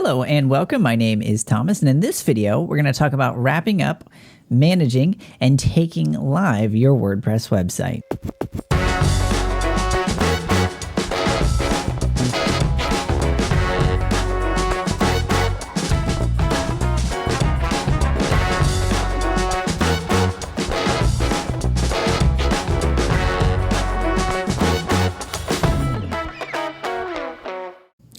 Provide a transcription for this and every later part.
Hello and welcome. My name is Thomas, and in this video, we're going to talk about wrapping up, managing, and taking live your WordPress website.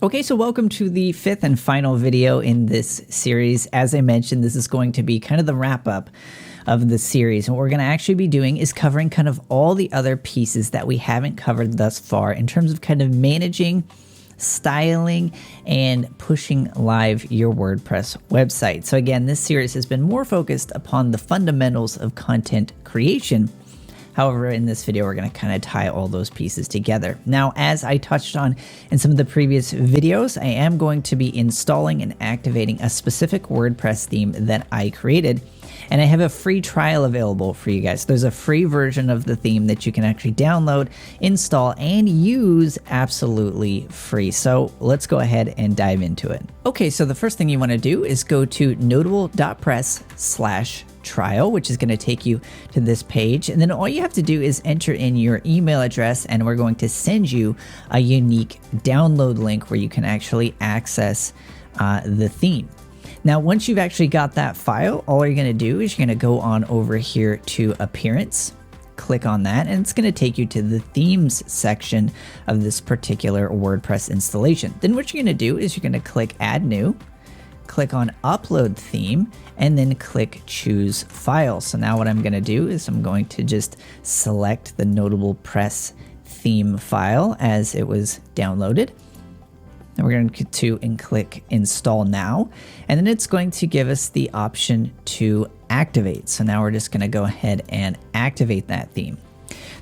Okay, so welcome to the fifth and final video in this series. As I mentioned, this is going to be kind of the wrap up of the series. And what we're going to actually be doing is covering kind of all the other pieces that we haven't covered thus far in terms of kind of managing, styling, and pushing live your WordPress website. So again, this series has been more focused upon the fundamentals of content creation. However, in this video, we're going to kind of tie all those pieces together. Now, as I touched on in some of the previous videos, I am going to be installing and activating a specific WordPress theme that I created. And I have a free trial available for you guys. There's a free version of the theme that you can actually download, install, and use absolutely free. So let's go ahead and dive into it. Okay, so the first thing you want to do is go to notable.press/trial, which is going to take you to this page. And then all you have to do is enter in your email address, and we're going to send you a unique download link where you can actually access the theme. Now, once you've actually got that file, all you're going to do is you're going to go on over here to Appearance, click on that, and it's going to take you to the Themes section of this particular WordPress installation. Then what you're going to do is you're going to click Add New, click on Upload Theme, and then click Choose File. So now what I'm going to do is I'm going to just select the Notable Press theme file as it was downloaded. And we're going to click Install Now, and then it's going to give us the option to activate. So now we're just going to go ahead and activate that theme.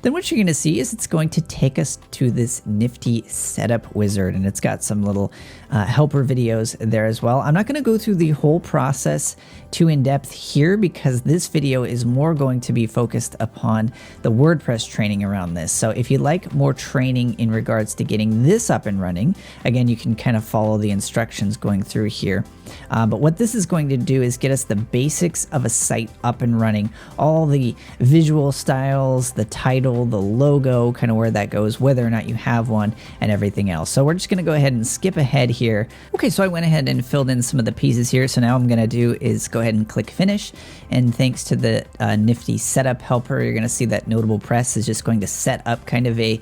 Then what you're going to see is it's going to take us to this nifty setup wizard, and it's got some little helper videos there as well. I'm not going to go through the whole process too in depth here because this video is more going to be focused upon the WordPress training around this. So if you'd like more training in regards to getting this up and running, again, you can kind of follow the instructions going through here. But what this is going to do is get us the basics of a site up and running, all the visual styles, the title, the logo, kind of where that goes, whether or not you have one, and everything else. So we're just going to go ahead and skip ahead here. Okay, so I went ahead and filled in some of the pieces here. So now what I'm going to do is go ahead and click Finish. And thanks to the nifty setup helper, you're going to see that Notable Press is just going to set up kind of a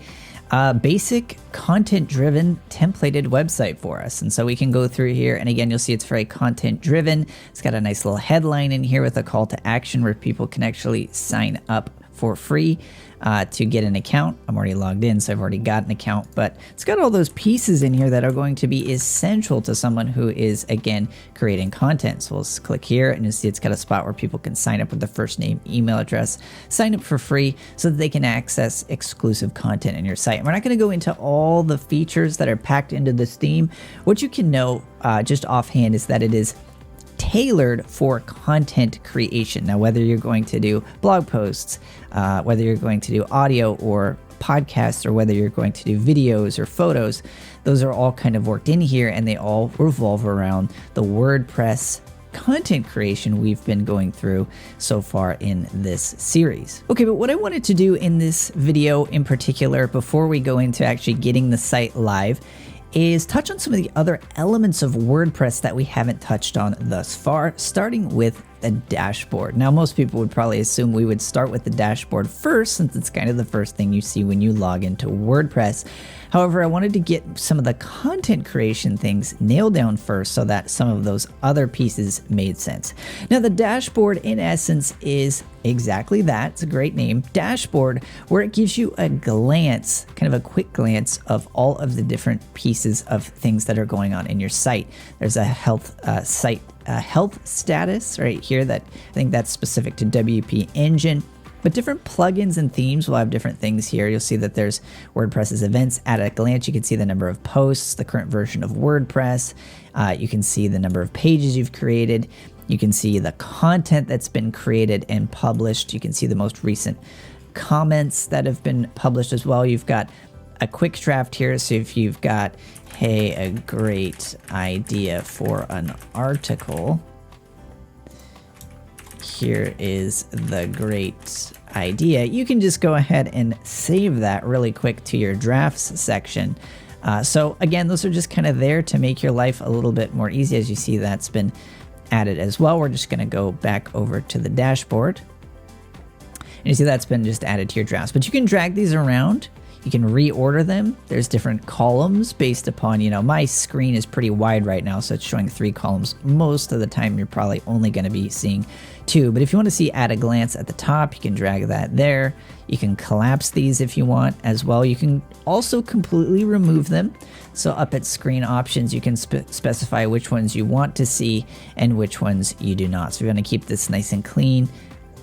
basic content-driven templated website for us. And so we can go through here, and again, you'll see it's very content-driven. It's got a nice little headline in here with a call to action where people can actually sign up for free to get an account. I'm already logged in, so I've already got an account, but it's got all those pieces in here that are going to be essential to someone who is, again, creating content. So we'll just click here, and you'll see it's got a spot where people can sign up with their first name, email address, sign up for free so that they can access exclusive content in your site. And we're not going to go into all the features that are packed into this theme. What you can know just offhand is that it is tailored for content creation. Now, whether you're going to do blog posts, whether you're going to do audio or podcasts, or whether you're going to do videos or photos, those are all kind of worked in here, and they all revolve around the WordPress content creation we've been going through so far in this series. Okay, but what I wanted to do in this video in particular, before we go into actually getting the site live, is touch on some of the other elements of WordPress that we haven't touched on thus far, starting with the dashboard. Now, most people would probably assume we would start with the dashboard first, since it's kind of the first thing you see when you log into WordPress. However, I wanted to get some of the content creation things nailed down first so that some of those other pieces made sense. Now, the dashboard, in essence, is exactly that. It's a great name, dashboard, where it gives you a glance, kind of a quick glance of all of the different pieces of things that are going on in your site. There's a health status right here that I think that's specific to WP Engine. But different plugins and themes will have different things here. You'll see that there's WordPress's events at a glance. You can see the number of posts, the current version of WordPress. You can see the number of pages you've created. You can see the content that's been created and published. You can see the most recent comments that have been published as well. You've got a quick draft here. So if you've got, hey, a great idea for an article, here is the great idea. You can just go ahead and save that really quick to your drafts section. So again, those are just kind of there to make your life a little bit more easy. As you see, that's been added as well. We're just going to go back over to the dashboard. And you see that's been just added to your drafts. But you can drag these around. You can reorder them. There's different columns based upon, you know, my screen is pretty wide right now, so it's showing 3 columns. Most of the time, you're probably only going to be seeing 2. But if you want to see at a glance at the top, you can drag that there. You can collapse these if you want as well. You can also completely remove them. So up at screen options, you can specify which ones you want to see and which ones you do not. So if you want to keep this nice and clean,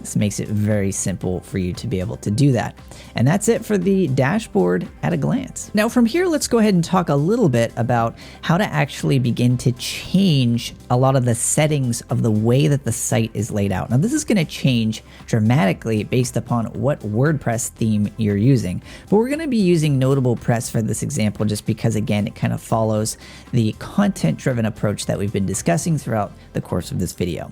this makes it very simple for you to be able to do that. And that's it for the dashboard at a glance. Now from here, let's go ahead and talk a little bit about how to actually begin to change a lot of the settings of the way that the site is laid out. Now this is going to change dramatically based upon what WordPress theme you're using. But we're going to be using Notable Press for this example just because, again, it kind of follows the content-driven approach that we've been discussing throughout the course of this video.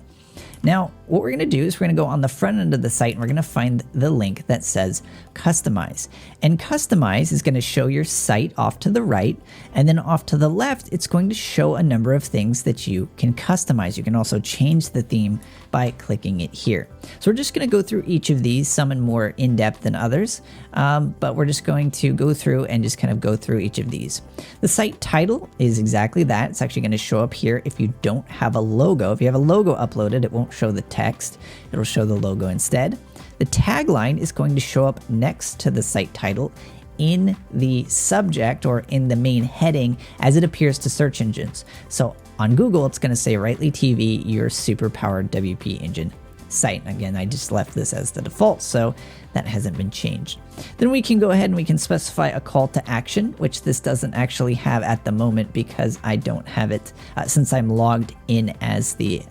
Now, what we're going to do is we're going to go on the front end of the site and we're going to find the link that says Customize. And Customize is going to show your site off to the right, and then off to the left, it's going to show a number of things that you can customize. You can also change the theme by clicking it here. So we're just going to go through each of these, some in more in-depth than others, but we're just going to go through and just kind of go through each of these. The site title is exactly that. It's actually going to show up here if you don't have a logo. If you have a logo uploaded, it won't show the text. It'll show the logo instead. The tagline is going to show up next to the site title in the subject or in the main heading as it appears to search engines. So on Google, it's going to say Rightly TV, your super powered WP engine site. Again, I just left this as the default, so that hasn't been changed. Then we can go ahead and we can specify a call to action, which this doesn't actually have at the moment because I don't have it since I'm logged in as the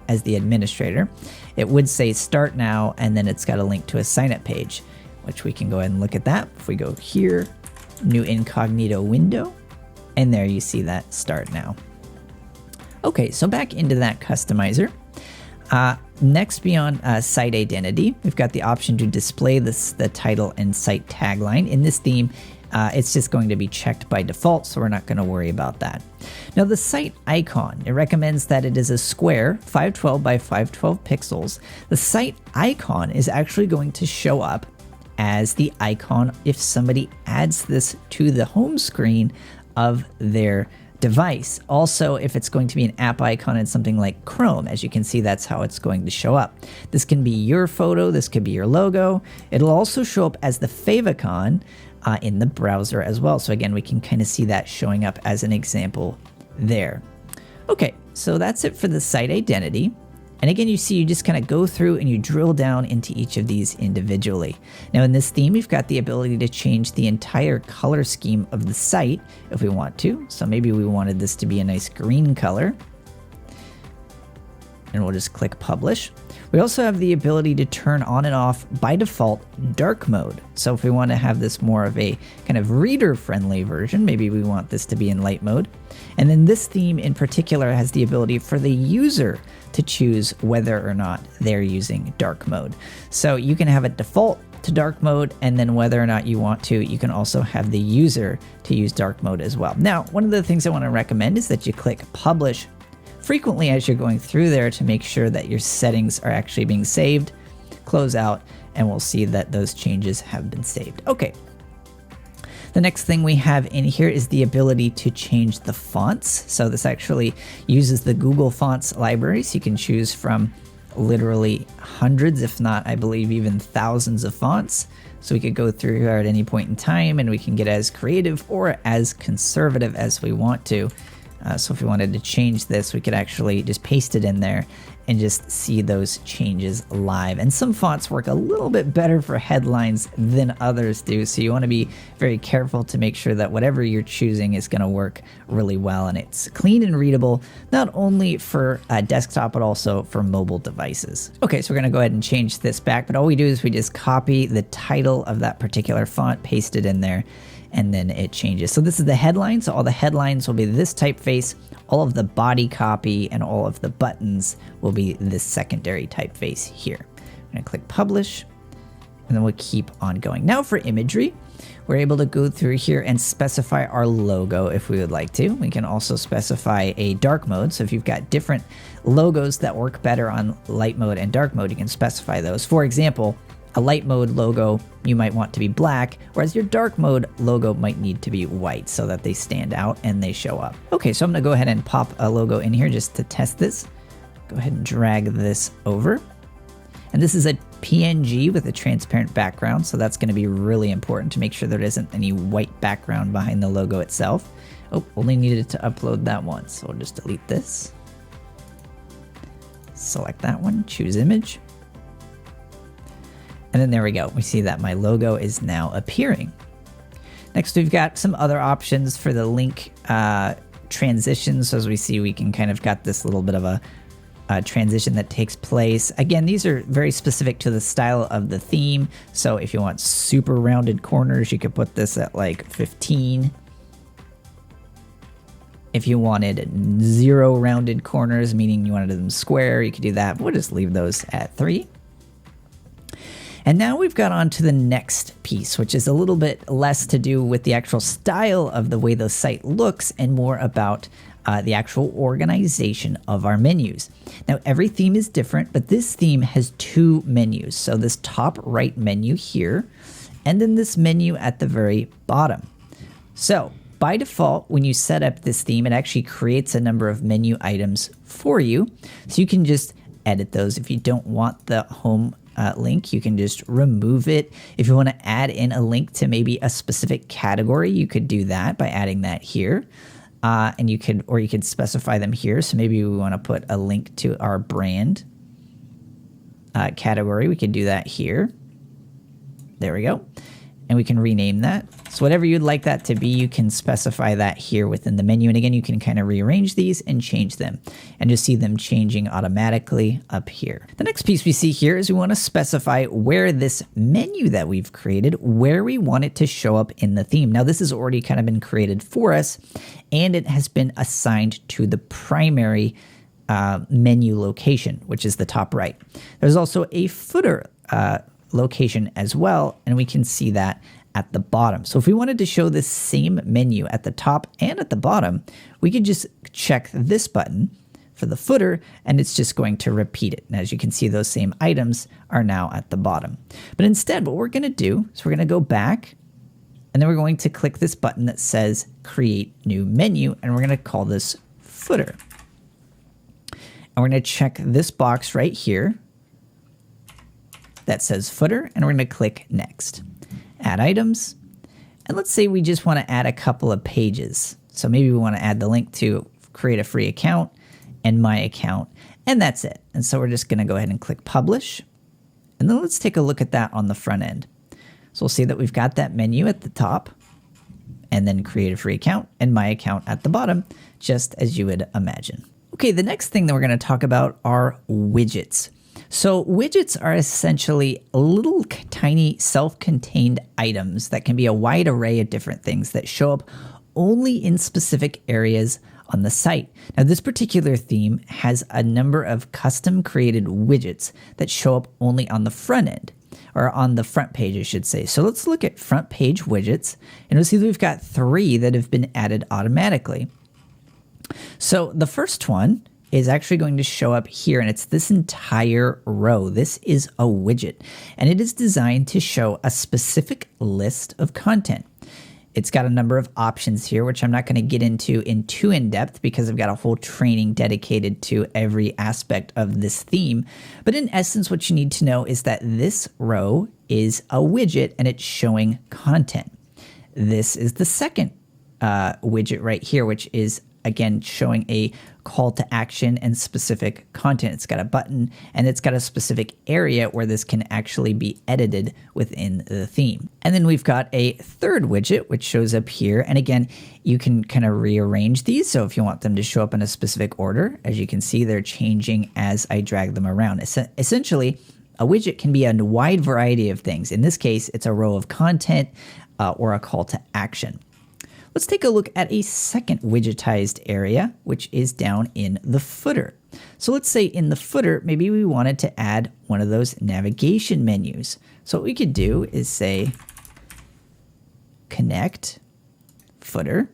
administrator. It would say start now, and then it's got a link to a sign up page, which we can go ahead and look at that. If we go here, new incognito window, and there you see that start now. Okay, so back into that customizer. Next, beyond site identity, we've got the option to display the title and site tagline. In this theme, it's just going to be checked by default, so we're not going to worry about that. Now, the site icon, it recommends that it is a square 512 by 512 pixels. The site icon is actually going to show up as the icon if somebody adds this to the home screen of their device. Also, if it's going to be an app icon in something like Chrome, as you can see, that's how it's going to show up. This can be your photo, this could be your logo. It'll also show up as the favicon in the browser as well. So again, we can kind of see that showing up as an example there. Okay, so that's it for the site identity. And again, you see, you just kind of go through and you drill down into each of these individually. Now in this theme, we've got the ability to change the entire color scheme of the site if we want to. So maybe we wanted this to be a nice green color. And we'll just click publish. We also have the ability to turn on and off by default dark mode. So if we want to have this more of a kind of reader friendly version, maybe we want this to be in light mode. And then this theme in particular has the ability for the user to choose whether or not they're using dark mode. So you can have it default to dark mode, and then whether or not you want to, you can also have the user to use dark mode as well. Now, one of the things I want to recommend is that you click publish frequently as you're going through there to make sure that your settings are actually being saved. Close out, and we'll see that those changes have been saved. Okay. The next thing we have in here is the ability to change the fonts. So this actually uses the Google Fonts library. So you can choose from literally hundreds, if not, I believe, even thousands of fonts. So we could go through here at any point in time and we can get as creative or as conservative as we want to. So if we wanted to change this, we could actually just paste it in there and just see those changes live. And some fonts work a little bit better for headlines than others do. So you want to be very careful to make sure that whatever you're choosing is going to work really well. And it's clean and readable, not only for desktop, but also for mobile devices. Okay, so we're going to go ahead and change this back. But all we do is we just copy the title of that particular font, paste it in there, and then it changes. So this is the headline. So all the headlines will be this typeface. All of the body copy and all of the buttons will be this secondary typeface here. I'm going to click publish, and then we'll keep on going. Now for imagery, we're able to go through here and specify our logo if we would like to. We can also specify a dark mode. So if you've got different logos that work better on light mode and dark mode, you can specify those. For example, a light mode logo you might want to be black, whereas your dark mode logo might need to be white so that they stand out and they show up. Okay, so I'm gonna go ahead and pop a logo in here just to test this. Go ahead and drag this over. And this is a PNG with a transparent background, so that's gonna be really important to make sure there isn't any white background behind the logo itself. Oh, only needed to upload that once, so we'll just delete this. Select that one, choose image. And then there we go. We see that my logo is now appearing. Next, we've got some other options for the link transitions. So as we see, we can kind of got this little bit of a transition that takes place. Again, these are very specific to the style of the theme. So if you want super rounded corners, you could put this at like 15. If you wanted 0 rounded corners, meaning you wanted them square, you could do that. We'll just leave those at 3. And now we've got on to the next piece, which is a little bit less to do with the actual style of the way the site looks and more about the actual organization of our menus. Now, every theme is different, but this theme has 2 menus. So this top right menu here, and then this menu at the very bottom. So by default, when you set up this theme, it actually creates a number of menu items for you. So you can just edit those. If you don't want the home link, you can just remove it. If you want to add in a link to maybe a specific category, you could do that by adding that here. And you could specify them here. So maybe we want to put a link to our brand category. We can do that here. There we go. And we can rename that. So whatever you'd like that to be, you can specify that here within the menu. And again, you can kind of rearrange these and change them and just see them changing automatically up here. The next piece we see here is we want to specify where this menu that we've created, where we want it to show up in the theme. Now this has already kind of been created for us, and it has been assigned to the primary menu location, which is the top right. There's also a footer location as well, and we can see that at the bottom. So if we wanted to show this same menu at the top and at the bottom, we could just check this button for the footer, and it's just going to repeat it. And as you can see, those same items are now at the bottom. But instead, what we're going to do is we're going to go back, and then we're going to click this button that says Create New Menu, and we're going to call this Footer. And we're going to check this box right here that says Footer, and we're going to click Next. Add items, and let's say we just want to add a couple of pages. So maybe we want to add the link to create a free account and my account, and that's it. And so we're just going to go ahead and click Publish, and then let's take a look at that on the front end. So we'll see that we've got that menu at the top, and then create a free account and my account at the bottom, just as you would imagine. Okay, the next thing that we're going to talk about are widgets. So widgets are essentially little tiny self-contained items that can be a wide array of different things that show up only in specific areas on the site. Now, this particular theme has a number of custom created widgets that show up only on the front end, or on the front page, I should say. So let's look at front page widgets, and we'll see that we've got 3 that have been added automatically. So the first one is actually going to show up here, and it's this entire row. This is a widget, and it is designed to show a specific list of content. It's got a number of options here, which I'm not going to get into too in-depth because I've got a whole training dedicated to every aspect of this theme. But in essence, what you need to know is that this row is a widget, and it's showing content. This is the second widget right here, which is again showing a call to action and specific content. It's got a button, and it's got a specific area where this can actually be edited within the theme. And then we've got a third widget, which shows up here. And again, you can kind of rearrange these. So if you want them to show up in a specific order, as you can see, they're changing as I drag them around. Essentially, a widget can be a wide variety of things. In this case, it's a row of content. or a call to action. Let's take a look at a second widgetized area, which is down in the footer. So let's say in the footer, maybe we wanted to add one of those navigation menus. So what we could do is say connect footer,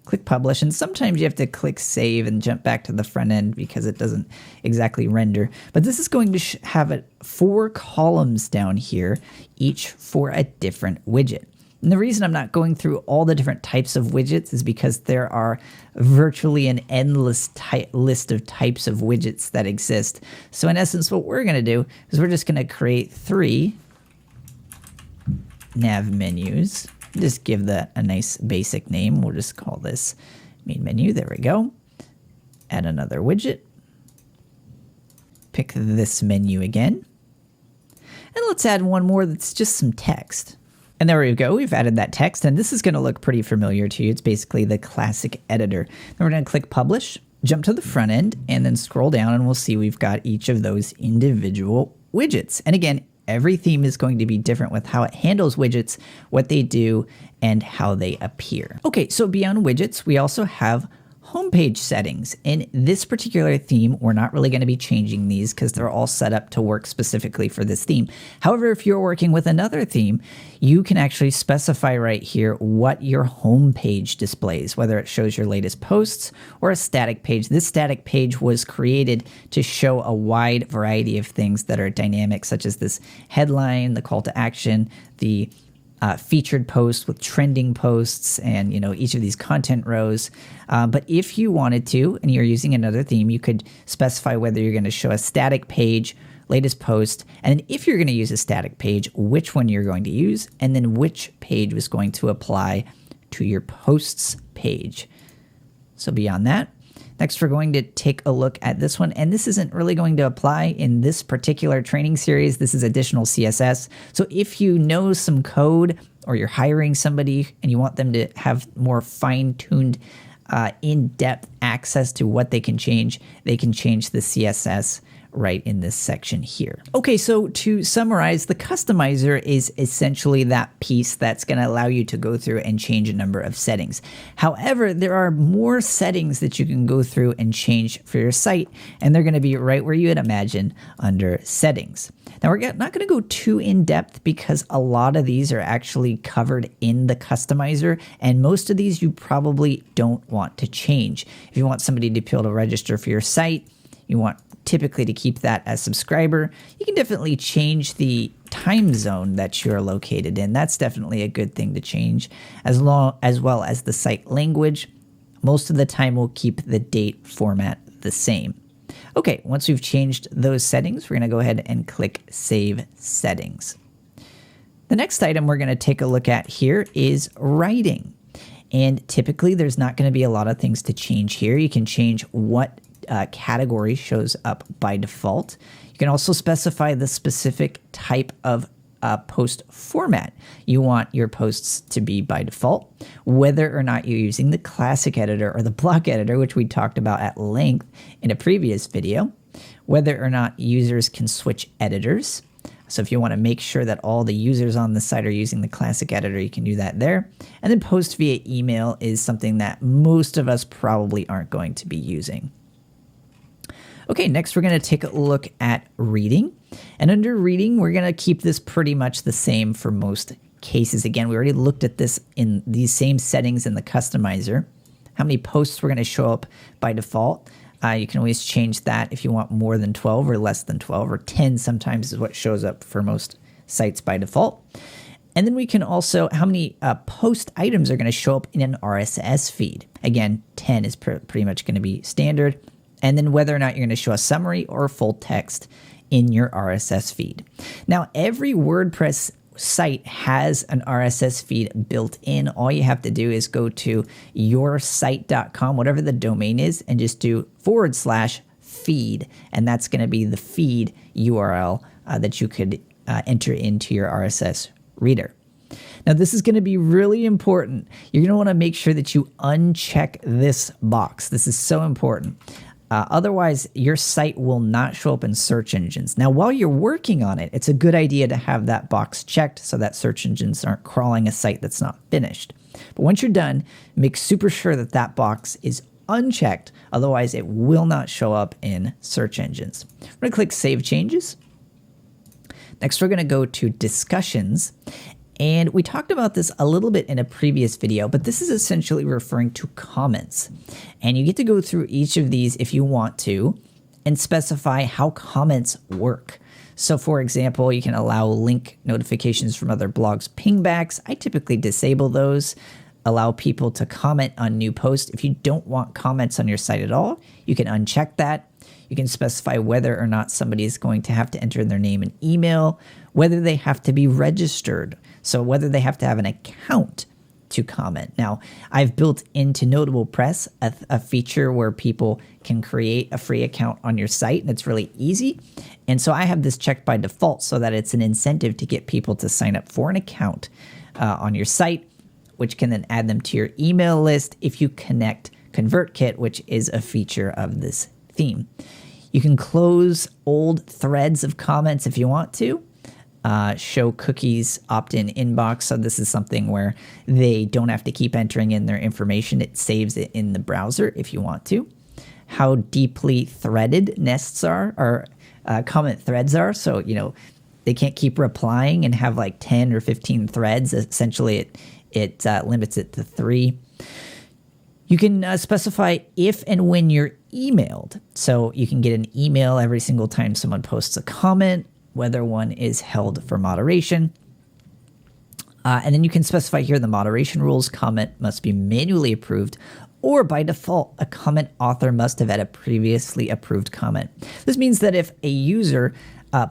click publish, and sometimes you have to click save and jump back to the front end because it doesn't exactly render. But this is going to have 4 columns down here, each for a different widget. And the reason I'm not going through all the different types of widgets is because there are virtually an endless list of types of widgets that exist. So in essence, what we're going to do is we're just going to create 3 nav menus. Just give that a nice basic name. We'll just call this main menu. There we go. Add another widget. Pick this menu again. And let's add one more that's just some text. And there we go, we've added that text, and this is going to look pretty familiar to you. It's basically the classic editor. Then we're going to click publish, jump to the front end, and then scroll down, and we'll see we've got each of those individual widgets. And again, every theme is going to be different with how it handles widgets, what they do, and how they appear. Okay, so beyond widgets, we also have homepage settings. In this particular theme, we're not really going to be changing these because they're all set up to work specifically for this theme. However, if you're working with another theme, you can actually specify right here what your homepage displays, whether it shows your latest posts or a static page. This static page was created to show a wide variety of things that are dynamic, such as this headline, the call to action, the featured posts with trending posts, and each of these content rows. But if you wanted to, and you're using another theme, you could specify whether you're going to show a static page, latest post, and if you're going to use a static page, which one you're going to use, and then which page was going to apply to your posts page. So beyond that, next we're going to take a look at this one, and this isn't really going to apply in this particular training series. This is additional CSS. So if you know some code or you're hiring somebody and you want them to have more fine-tuned, in-depth access to what they can change the CSS right in this section here. Okay, so to summarize, the customizer is essentially that piece that's going to allow you to go through and change a number of settings. However, there are more settings that you can go through and change for your site, and they're going to be right where you would imagine under settings. Now, we're not going to go too in-depth because a lot of these are actually covered in the customizer, and most of these you probably don't want to change. If you want somebody to be able to register for your site, you want typically to keep that as subscriber, you can definitely change the time zone that you're located in. That's definitely a good thing to change, as well as the site language. Most of the time we'll keep the date format the same. Okay, once we've changed those settings, we're going to go ahead and click Save Settings. The next item we're going to take a look at here is writing. And typically there's not going to be a lot of things to change here. You can change what category shows up by default. You can also specify the specific type of post format you want your posts to be by default, whether or not you're using the classic editor or the block editor, which we talked about at length in a previous video, whether or not users can switch editors. So if you want to make sure that all the users on the site are using the classic editor, you can do that there. And then post via email is something that most of us probably aren't going to be using. Okay, next we're going to take a look at reading. And under reading, we're going to keep this pretty much the same for most cases. Again, we already looked at this in these same settings in the customizer. How many posts we're going to show up by default. You can always change that if you want more than 12 or less than 12, or 10 sometimes is what shows up for most sites by default. And then we can also, how many post items are going to show up in an RSS feed. Again, 10 is pretty much going to be standard. And then whether or not you're going to show a summary or full text in your RSS feed. Now, every WordPress site has an RSS feed built in. All you have to do is go to yoursite.com, whatever the domain is, and just do /feed. And that's going to be the feed URL that you could enter into your RSS reader. Now, this is going to be really important. You're going to want to make sure that you uncheck this box. This is so important. Otherwise, your site will not show up in search engines. Now, while you're working on it, it's a good idea to have that box checked so that search engines aren't crawling a site that's not finished. But once you're done, make super sure that that box is unchecked. Otherwise, it will not show up in search engines. We're going to click Save Changes. Next, we're going to go to Discussions. And we talked about this a little bit in a previous video, but this is essentially referring to comments. And you get to go through each of these if you want to and specify how comments work. So for example, you can allow link notifications from other blogs pingbacks. I typically disable those. Allow people to comment on new posts. If you don't want comments on your site at all, you can uncheck that. You can specify whether or not somebody is going to have to enter their name and email, whether they have to be registered, so whether they have to have an account to comment. Now, I've built into WordPress a feature where people can create a free account on your site, and it's really easy. And so I have this checked by default so that it's an incentive to get people to sign up for an account on your site, which can then add them to your email list if you connect ConvertKit, which is a feature of this theme. You can close old threads of comments if you want to. Show cookies opt-in inbox. So this is something where they don't have to keep entering in their information. It saves it in the browser if you want to. How deeply threaded nests are, or comment threads are. So, they can't keep replying and have like 10 or 15 threads. Essentially, it limits it to 3. You can specify if and when you're emailed. So you can get an email every single time someone posts a comment, whether one is held for moderation. And then you can specify here the moderation rules. Comment must be manually approved, or by default, a comment author must have had a previously approved comment. This means that if a user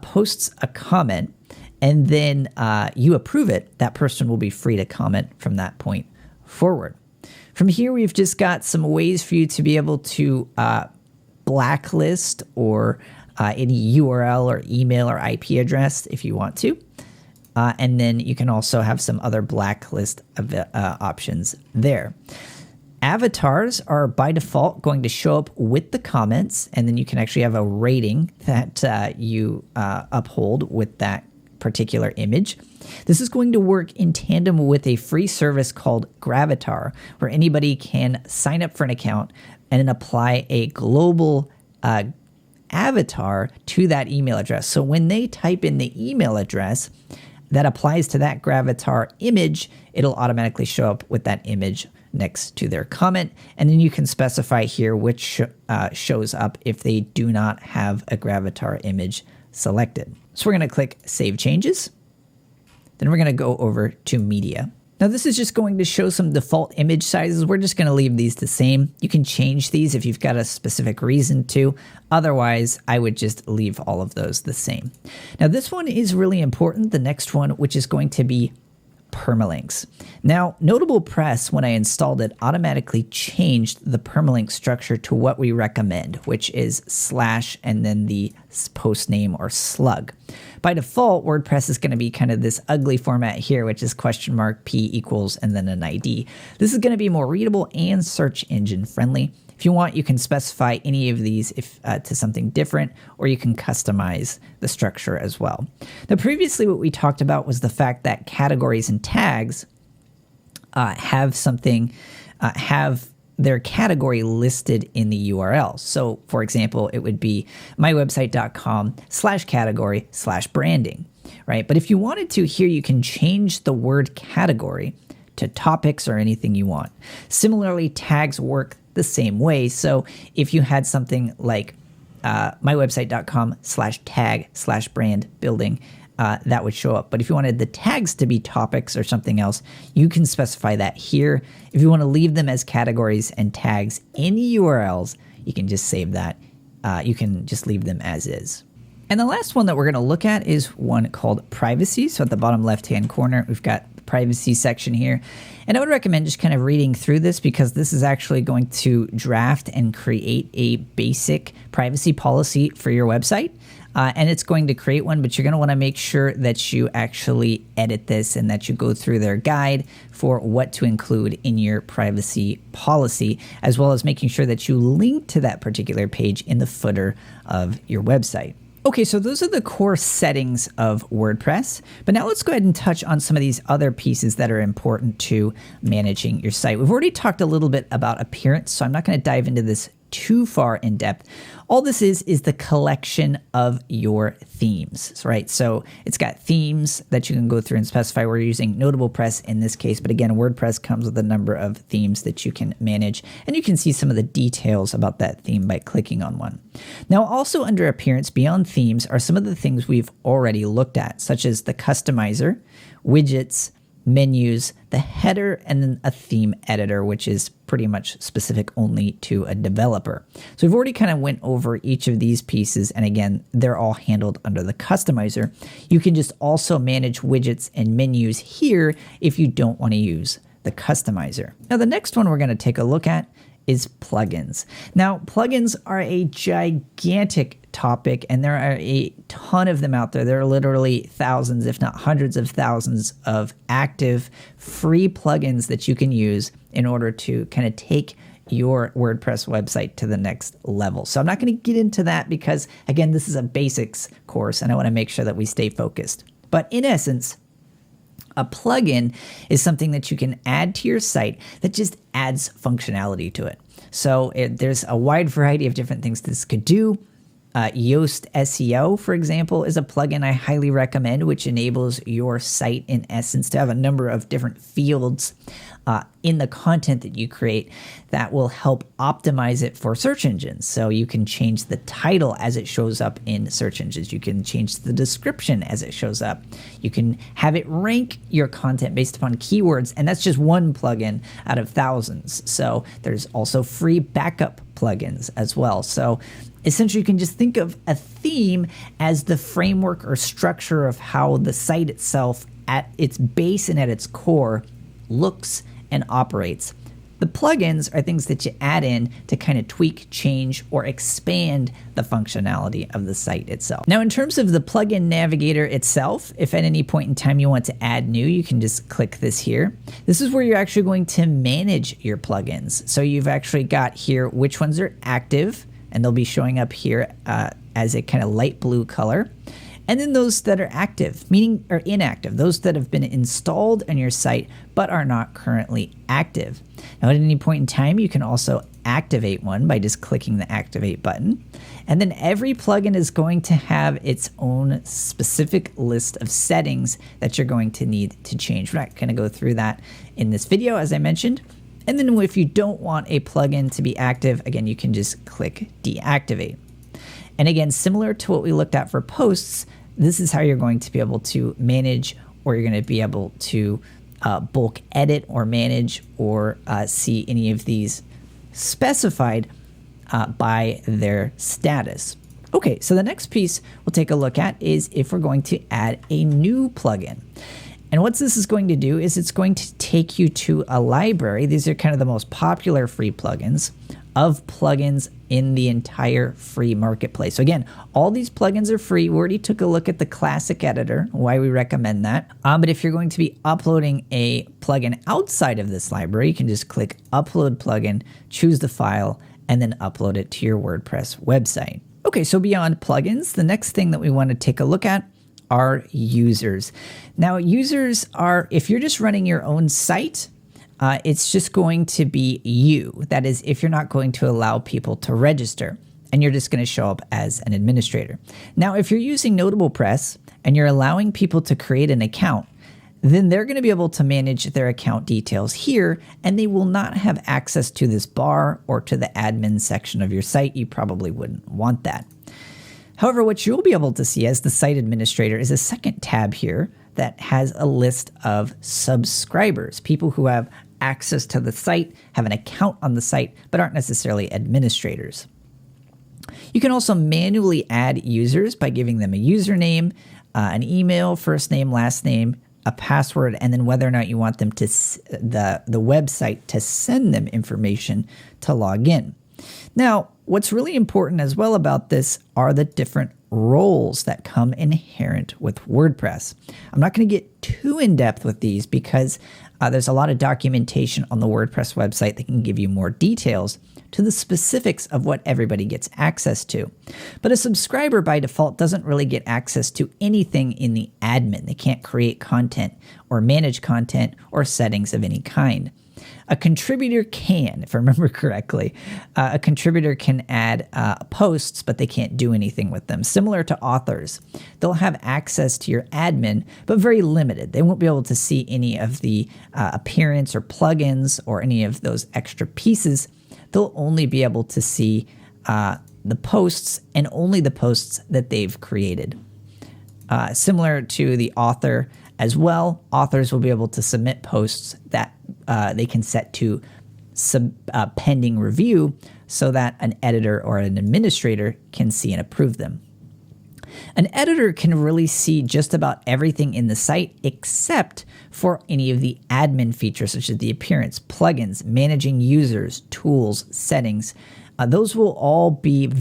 posts a comment and then you approve it, that person will be free to comment from that point forward. From here, we've just got some ways for you to be able to blacklist or any URL or email or IP address if you want to. And then you can also have some other blacklist options there. Avatars are by default going to show up with the comments, and then you can actually have a rating that you uphold with that particular image. This is going to work in tandem with a free service called Gravatar, where anybody can sign up for an account and then apply a global avatar to that email address. So when they type in the email address that applies to that Gravatar image, it'll automatically show up with that image next to their comment. And then you can specify here which shows up if they do not have a Gravatar image selected. So we're going to click Save Changes. Then we're going to go over to Media. Now this is just going to show some default image sizes. We're just going to leave these the same. You can change these if you've got a specific reason to. Otherwise, I would just leave all of those the same. Now this one is really important, the next one, which is going to be permalinks. Now, WordPress, when I installed it, automatically changed the permalink structure to what we recommend, which is / and then the post name or slug. By default, WordPress is going to be kind of this ugly format here, which is $P equals and then an ID. This is going to be more readable and search engine friendly. If you want, you can specify any of these to something different, or you can customize the structure as well. Now, previously what we talked about was the fact that categories and tags have their category listed in the URL. So for example, it would be mywebsite.com/category/branding, right? But if you wanted to, here you can change the word category to topics or anything you want. Similarly, tags work the same way. So if you had something like mywebsite.com/tag/brand building, that would show up. But if you wanted the tags to be topics or something else, you can specify that here. If you want to leave them as categories and tags in the URLs, you can just save that. You can just leave them as is. And the last one that we're going to look at is one called privacy. So at the bottom left-hand corner, we've got the privacy section here. And I would recommend just kind of reading through this because this is actually going to draft and create a basic privacy policy for your website. and it's going to create one, but you're going to want to make sure that you actually edit this and that you go through their guide for what to include in your privacy policy, as well as making sure that you link to that particular page in the footer of your website. Okay, so those are the core settings of WordPress, but now let's go ahead and touch on some of these other pieces that are important to managing your site. We've already talked a little bit about appearance, so I'm not going to dive into this too far in depth. All this is the collection of your themes, right? So it's got themes that you can go through and specify. We're using Notable Press in this case, but again, WordPress comes with a number of themes that you can manage, and you can see some of the details about that theme by clicking on one. Now, also under appearance, beyond themes, are some of the things we've already looked at, such as the customizer, widgets, menus, the header, and then a theme editor, which is pretty much specific only to a developer. So we've already kind of went over each of these pieces, and again, they're all handled under the customizer. You can just also manage widgets and menus here if you don't want to use the customizer. Now, the next one we're going to take a look at is plugins. Now, plugins are a gigantic topic, and there are a ton of them out there. There are literally thousands, if not hundreds of thousands of active free plugins that you can use in order to kind of take your WordPress website to the next level. So I'm not going to get into that because, again, this is a basics course, and I want to make sure that we stay focused. But in essence, a plugin is something that you can add to your site that just adds functionality to it. So there's a wide variety of different things this could do. Yoast SEO, for example, is a plugin I highly recommend, which enables your site, in essence, to have a number of different fields in the content that you create that will help optimize it for search engines. So you can change the title as it shows up in search engines. You can change the description as it shows up. You can have it rank your content based upon keywords, and that's just one plugin out of thousands. So there's also free backup plugins as well. So essentially, you can just think of a theme as the framework or structure of how the site itself, at its base and at its core, looks and operates. The plugins are things that you add in to kind of tweak, change, or expand the functionality of the site itself. Now, in terms of the plugin navigator itself, if at any point in time you want to add new, you can just click this here. This is where you're actually going to manage your plugins. So you've actually got here which ones are active, and they'll be showing up here as a kind of light blue color. And then those that are active, meaning are inactive, those that have been installed on your site but are not currently active. Now, at any point in time, you can also activate one by just clicking the activate button. And then every plugin is going to have its own specific list of settings that you're going to need to change. We're not going to go through that in this video, as I mentioned. And then if you don't want a plugin to be active, again, you can just click deactivate. And again, similar to what we looked at for posts, this is how you're going to be able to manage, or you're going to be able to bulk edit or manage or see any of these specified by their status. Okay, so the next piece we'll take a look at is if we're going to add a new plugin. And what this is going to do is it's going to take you to a library. These are kind of the most popular free plugins of plugins in the entire free marketplace. So again, all these plugins are free. We already took a look at the classic editor, why we recommend that. But if you're going to be uploading a plugin outside of this library, you can just click upload plugin, choose the file, and then upload it to your WordPress website. Okay, so beyond plugins, the next thing that we want to take a look at are users. Now, users are, if you're just running your own site, it's just going to be you. That is, if you're not going to allow people to register, and you're just going to show up as an administrator. Now, if you're using Notable Press and you're allowing people to create an account, then they're going to be able to manage their account details here, and they will not have access to this bar or to the admin section of your site. You probably wouldn't want that. However, what you'll be able to see as the site administrator is a second tab here that has a list of subscribers, people who have access to the site, have an account on the site, but aren't necessarily administrators. You can also manually add users by giving them a username, an email, first name, last name, a password, and then whether or not you want them to the website to send them information to log in. Now, what's really important as well about this are the different roles that come inherent with WordPress. I'm not going to get too in depth with these because there's a lot of documentation on the WordPress website that can give you more details to the specifics of what everybody gets access to. But a subscriber by default doesn't really get access to anything in the admin. They can't create content or manage content or settings of any kind. A contributor can, if I remember correctly, a contributor can add posts, but they can't do anything with them. Similar to authors, they'll have access to your admin, but very limited. They won't be able to see any of the appearance or plugins or any of those extra pieces. They'll only be able to see the posts and only the posts that they've created. Similar to the author as well, authors will be able to submit posts that they can set to pending review so that an editor or an administrator can see and approve them. An editor can really see just about everything in the site except for any of the admin features such as the appearance, plugins, managing users, tools, settings. Those will all be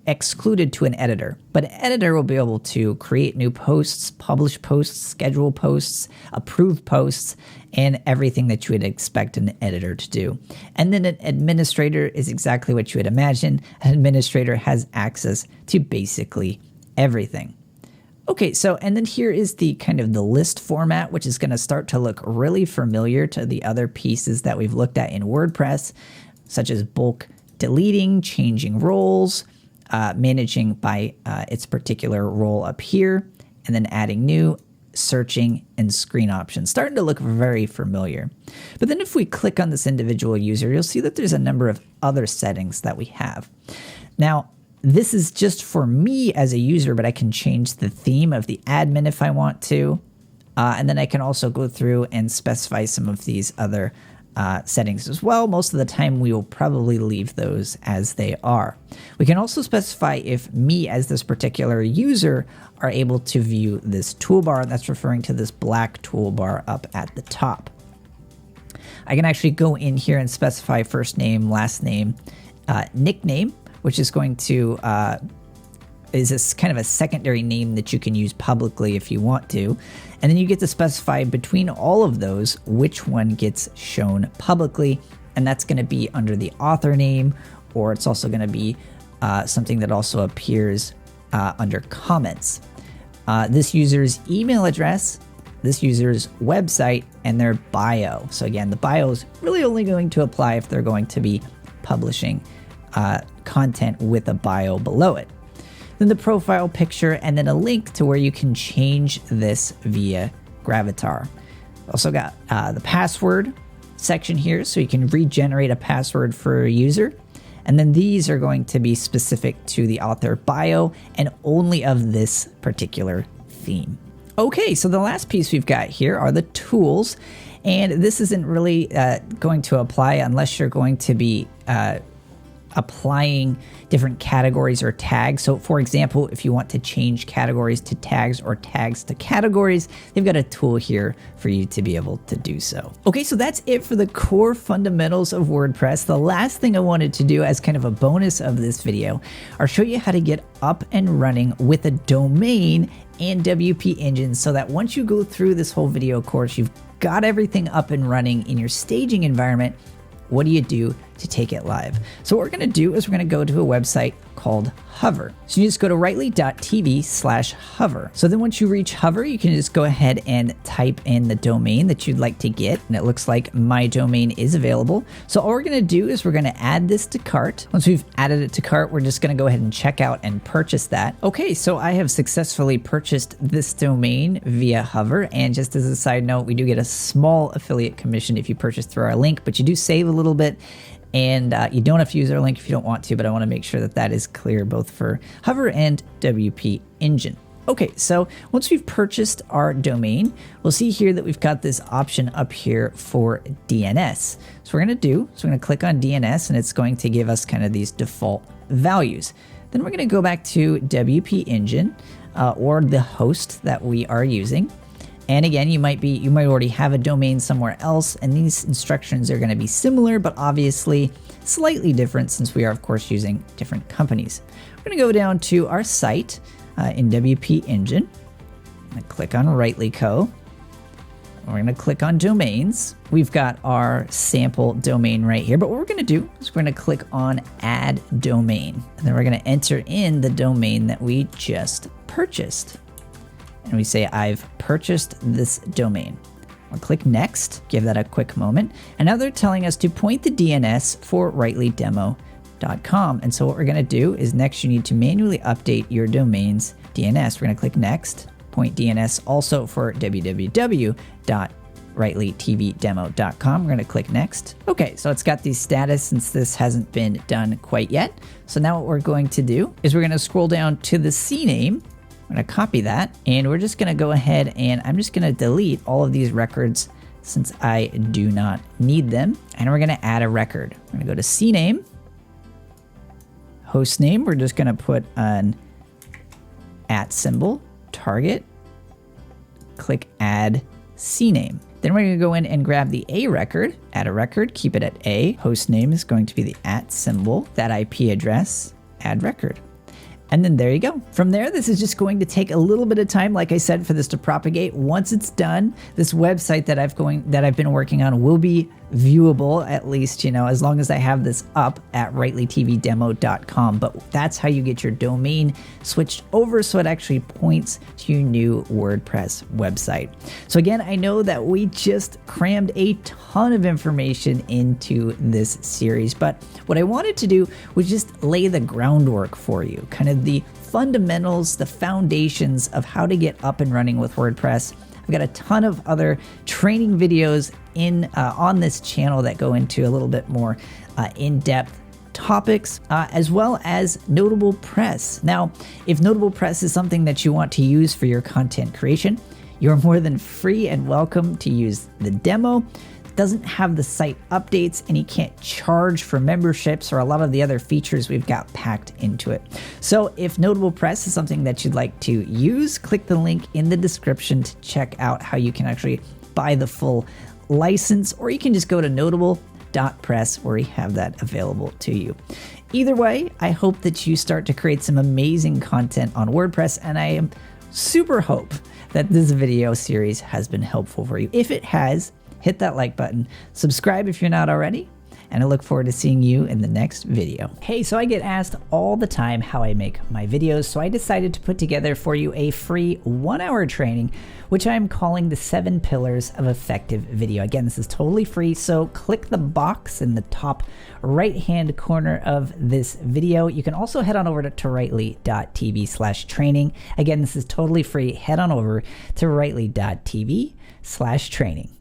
excluded to an editor, but an editor will be able to create new posts, publish posts, schedule posts, approve posts, and everything that you would expect an editor to do. And then an administrator is exactly what you would imagine. An administrator has access to basically everything. Okay, so and then here is the kind of the list format, which is going to start to look really familiar to the other pieces that we've looked at in WordPress, such as bulk deleting, changing roles, managing by its particular role up here, and then adding new, searching, and screen options. Starting to look very familiar. But then if we click on this individual user, you'll see that there's a number of other settings that we have. Now, this is just for me as a user, but I can change the theme of the admin if I want to. And then I can also go through and specify some of these other settings as well. Most of the time we will probably leave those as they are. We can also specify if me as this particular user are able to view this toolbar, and that's referring to this black toolbar up at the top. I can actually go in here and specify first name, last name, nickname, which is going to is this kind of a secondary name that you can use publicly if you want to. And then you get to specify between all of those which one gets shown publicly, and that's going to be under the author name, or it's also going to be something that also appears under comments. This user's email address, this user's website, and their bio. So again, the bio is really only going to apply if they're going to be publishing content with a bio below it. Then the profile picture, and then a link to where you can change this via Gravatar. Also got the password section here, so you can regenerate a password for a user. And then these are going to be specific to the author bio and only of this particular theme. Okay, so the last piece we've got here are the tools. And this isn't really going to apply unless you're going to be applying different categories or tags. So for example, if you want to change categories to tags or tags to categories, they've got a tool here for you to be able to do so. Okay, so that's it for the core fundamentals of WordPress. The last thing I wanted to do as kind of a bonus of this video are show you how to get up and running with a domain and WP Engine so that once you go through this whole video course, you've got everything up and running in your staging environment. What do you do to take it live? So what we're going to do is we're going to go to a website called Hover. So you just go to rightly.tv/hover. So then once you reach Hover, you can just go ahead and type in the domain that you'd like to get. And it looks like my domain is available. So all we're going to do is we're going to add this to cart. Once we've added it to cart, we're just going to go ahead and check out and purchase that. Okay, so I have successfully purchased this domain via Hover. And just as a side note, we do get a small affiliate commission if you purchase through our link, but you do save a little bit. And you don't have to use our link if you don't want to, but I want to make sure that that is clear both for Hover and WP Engine. Okay, so once we've purchased our domain, we'll see here that we've got this option up here for DNS. So we're going to click on DNS, and it's going to give us kind of these default values. Then we're going to go back to WP Engine or the host that we are using. And again, you might already have a domain somewhere else, and these instructions are going to be similar, but obviously slightly different since we are, of course, using different companies. We're going to go down to our site in WP Engine. I'm going to click on Rightly Co. We're going to click on domains. We've got our sample domain right here, but what we're going to do is we're going to click on Add Domain, and then we're going to enter in the domain that we just purchased. And we say, I've purchased this domain. We'll click Next, give that a quick moment. And now they're telling us to point the DNS for rightlydemo.com. And so what we're going to do is next you need to manually update your domain's DNS. We're going to click Next, point DNS also for www.rightlydemo.com. We're going to click Next. Okay, so it's got the status since this hasn't been done quite yet. So now what we're going to do is we're going to scroll down to the CNAME. I'm going to copy that, and we're just going to go ahead and I'm just going to delete all of these records since I do not need them. And we're going to add a record. We're going to go to CNAME, host name. We're just going to put an @ target, click add CNAME. Then we're going to go in and grab the A record, add a record, keep it at A. Host name is going to be the @ that IP address, add record. And then there you go. From there, this is just going to take a little bit of time, like I said, for this to propagate. Once it's done, this website that I've been working on will be viewable, at least, as long as I have this up at rightlydemo.com. But that's how you get your domain switched over so it actually points to your new WordPress website. So again, I know that we just crammed a ton of information into this series, but what I wanted to do was just lay the groundwork for you, kind of the fundamentals, the foundations of how to get up and running with WordPress. I've got a ton of other training videos on this channel that go into a little bit more in-depth topics, as well as Notable Press. Now, if Notable Press is something that you want to use for your content creation, you're more than free and welcome to use the demo. Doesn't have the site updates, and you can't charge for memberships or a lot of the other features we've got packed into it. So if Notable Press is something that you'd like to use, click the link in the description to check out how you can actually buy the full license, or you can just go to notable.press where we have that available to you. Either way, I hope that you start to create some amazing content on WordPress, and I am super hope that this video series has been helpful for you. If it has, hit that like button, subscribe if you're not already, and I look forward to seeing you in the next video. Hey, so I get asked all the time how I make my videos, so I decided to put together for you a free 1-hour training, which I'm calling the 7 Pillars of Effective Video. Again, this is totally free, so click the box in the top right-hand corner of this video. You can also head on over to rightly.tv/training. Again, this is totally free. Head on over to rightly.tv/training.